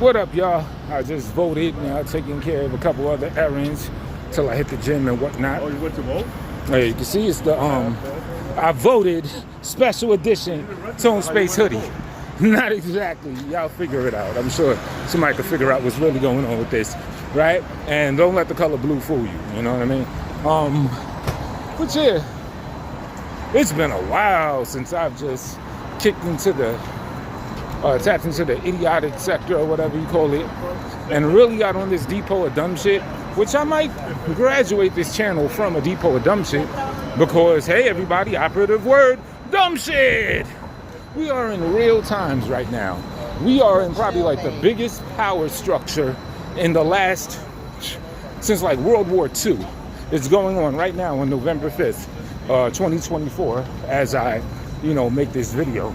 What up, y'all? I just voted, taking care of a couple other errands till I hit the gym and whatnot. Oh, you went to vote? Hey, you can see it's the I voted special edition Tone Space hoodie. Not exactly. Y'all figure it out. I'm sure somebody can figure out what's really going on with this, right? And don't let the color blue fool you. You know what I mean? But yeah, it's been a while since I've just kicked into the tapped into the idiotic sector or whatever you call it, and really got on this depot of dumb shit, which I might graduate this channel from a depot of dumb shit, because hey everybody, operative word, dumb shit. We are in real times right now. We are in probably like the biggest power structure in the last, since like World War II. It's going on right now on November 5th, 2024, as I, make this video.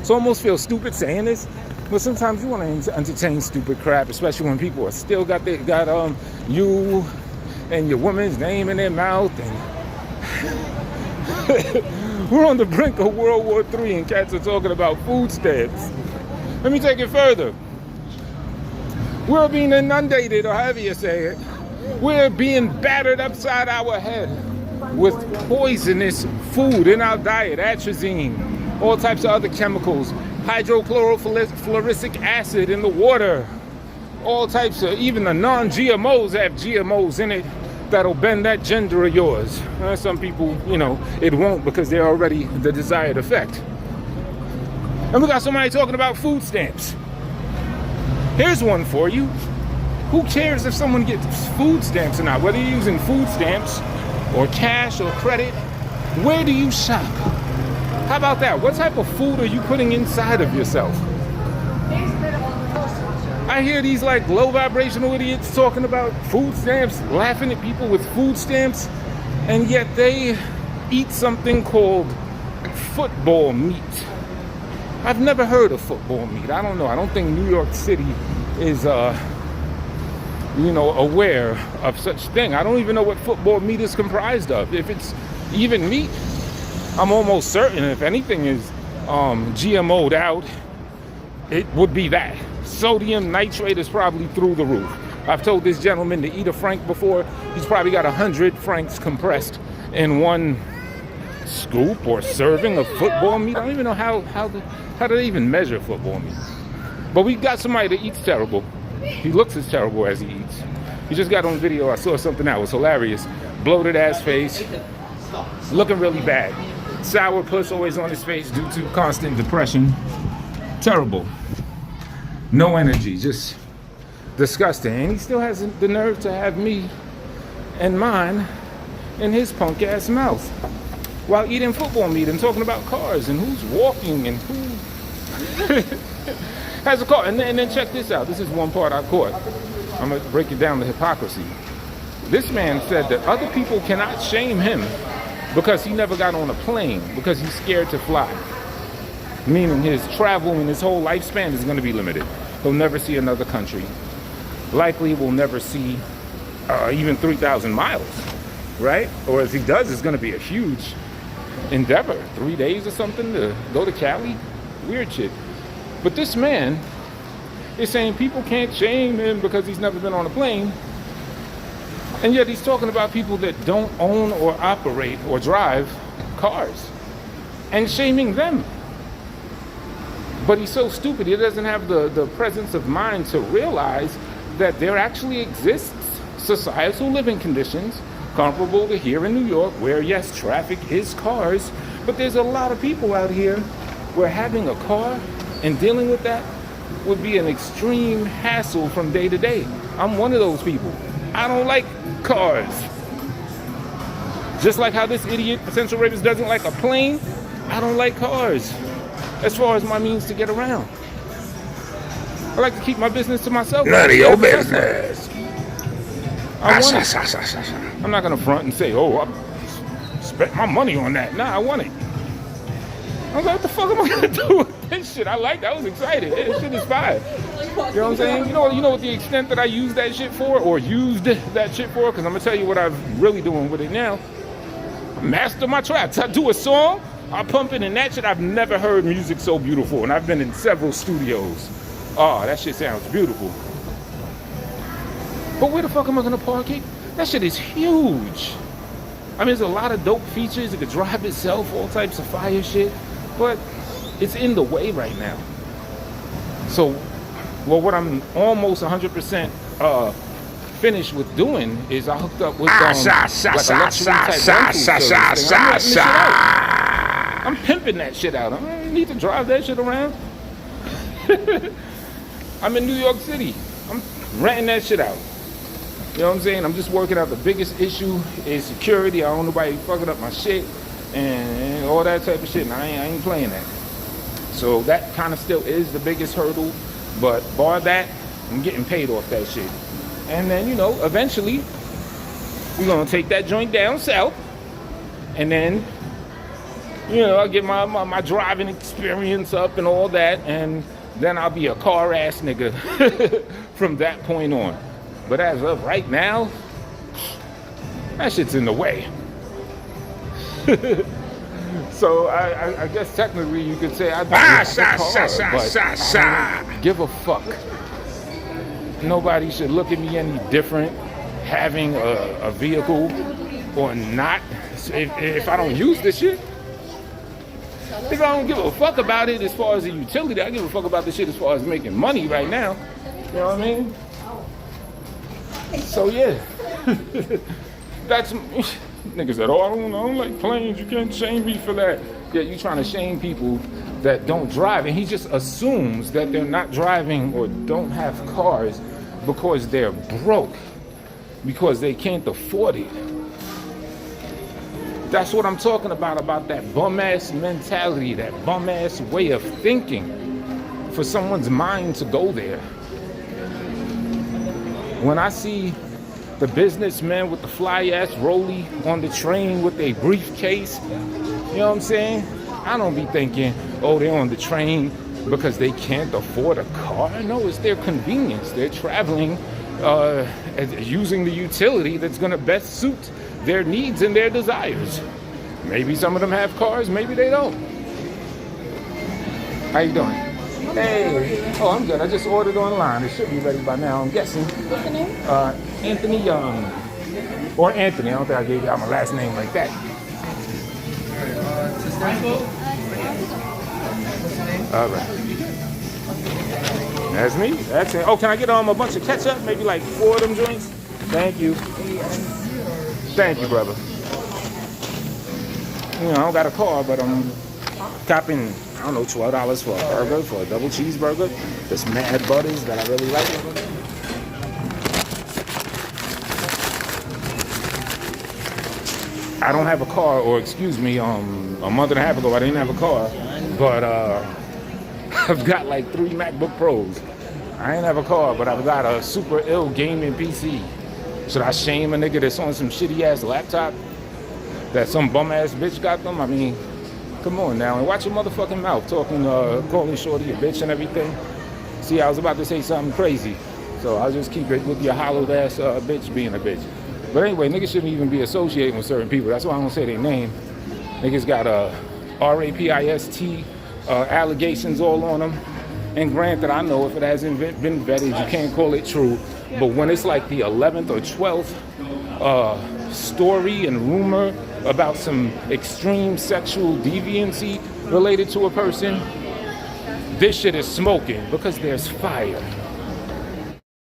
So I almost feel stupid saying this, but sometimes you want to entertain stupid crap, especially when people are still got you and your woman's name in their mouth, and we're on the brink of World War III, and cats are talking about food stamps. Let me take it further. We're being inundated, or however you say it. We're being battered upside our head with poisonous food in our diet, atrazine, all types of other chemicals, hydrochlorofluoric acid in the water, all types of, even the non-GMOs have GMOs in it that'll bend that gender of yours. Some people, it won't, because they're already the desired effect. And we got somebody talking about food stamps. Here's one for you. Who cares if someone gets food stamps or not? Whether you're using food stamps or cash or credit, where do you shop? How about that? What type of food are you putting inside of yourself? I hear these like low vibrational idiots talking about food stamps, laughing at people with food stamps, and yet they eat something called football meat. I've never heard of football meat. I don't know. I don't think New York City is aware of such thing. I don't even know what football meat is comprised of. If it's even meat, I'm almost certain if anything is GMO'd out, it would be that. Sodium nitrate is probably through the roof. I've told this gentleman to eat a frank before. He's probably got 100 franks compressed in one scoop or serving of football meat. I don't even know how do they even measure football meat. But we got somebody that eats terrible. He looks as terrible as he eats. He just got on video. I saw something that was hilarious. Bloated ass face, looking really bad. Sour puss always on his face due to constant depression. Terrible. No energy, just disgusting. And he still has the nerve to have me and mine in his punk ass mouth while eating football meat and talking about cars and who's walking and who has a car. And then check this out. This is one part I caught. I'm going to break it down, the hypocrisy. This man said that other people cannot shame him because he never got on a plane, because he's scared to fly. Meaning his travel and his whole lifespan is going to be limited. He'll never see another country. Likely will never see even 3,000 miles, right? Or if he does, it's going to be a huge endeavor. 3 days or something to go to Cali. Weird shit. But this man is saying people can't shame him because he's never been on a plane. And yet he's talking about people that don't own or operate or drive cars and shaming them. But he's so stupid, he doesn't have the presence of mind to realize that there actually exists societal living conditions comparable to here in New York, where yes, traffic is cars, but there's a lot of people out here where having a car and dealing with that would be an extreme hassle from day to day. I'm one of those people. I don't like cars. Just like how this idiot, potential rapist, doesn't like a plane, I don't like cars as far as my means to get around. I like to keep my business to myself. None of your business. I'm not going to front and say, oh, I spent my money on that. Nah, I want it. I was like, what the fuck am I going to do with this shit? I was excited. This shit is fire. You know what I'm saying? You know what the extent that I used that shit for, or used that shit for? Because I'm going to tell you what I'm really doing with it now. Master my traps. I do a song, I pump it, and that shit, I've never heard music so beautiful. And I've been in several studios. Oh, that shit sounds beautiful. But where the fuck am I gonna park it? That shit is huge. I mean, there's a lot of dope features. It could drive itself, all types of fire shit. But it's in the way right now. So, well, what I'm almost 100% finished with doing is I hooked up with like a luxury type rental service. I'm pimping that shit out. I don't need to drive that shit around. I'm in New York City. I'm renting that shit out. You know what I'm saying? I'm just working out the biggest issue is security. I don't want nobody fucking up my shit and all that type of shit. And I ain't playing that. So that kind of still is the biggest hurdle. But bar that, I'm getting paid off that shit. And then, you know, eventually, we're going to take that joint down south. And then, you know, I'll get my driving experience up and all that. And then I'll be a car-ass nigga from that point on. But as of right now, that shit's in the way. So I guess technically you could say I don't have a car, but I don't give a fuck. Nobody should look at me any different having a vehicle or not. If I don't use this shit, if I don't give a fuck about it as far as the utility, I give a fuck about the shit as far as making money right now. You know what I mean? So yeah, that's niggas said, oh, I don't like planes. You can't shame me for that. Yeah, you trying to shame people that don't drive, and he just assumes that they're not driving or don't have cars because they're broke, because they can't afford it. That's what I'm talking about that bum-ass mentality, that bum-ass way of thinking for someone's mind to go there. When I see the businessmen with the fly-ass rollie on the train with a briefcase, you know what I'm saying? I don't be thinking, oh, they're on the train because they can't afford a car. No, it's their convenience. They're traveling using the utility that's going to best suit their needs and their desires. Maybe some of them have cars, maybe they don't. How you doing? Hey. Oh, I'm good. I just ordered online. It should be ready by now, I'm guessing. What's the name? Anthony Young. Or Anthony. I don't think I gave out my last name like that. All right. That's me. That's it. Oh, can I get a bunch of ketchup? Maybe like 4 of them joints? Thank you. Thank you, brother. You know, I don't got a car, but I'm copping, I don't know, $12 for a burger, for a double cheeseburger. This Mad Butters that I really like. I don't have a car, or excuse me, a month and a half ago I didn't have a car, but I've got like 3 MacBook Pros. I ain't have a car, but I've got a super ill gaming PC. Should I shame a nigga that's on some shitty ass laptop that some bum ass bitch got them? I mean, come on now, and watch your motherfucking mouth talking, calling shorty a bitch and everything. See, I was about to say something crazy, so I'll just keep it with your hollowed ass bitch being a bitch. But anyway, niggas shouldn't even be associating with certain people. That's why I don't say their name. Niggas got RAPIST allegations all on them. And granted, I know if it hasn't been vetted, you can't call it true. But when it's like the 11th or 12th story and rumor about some extreme sexual deviancy related to a person, this shit is smoking because there's fire.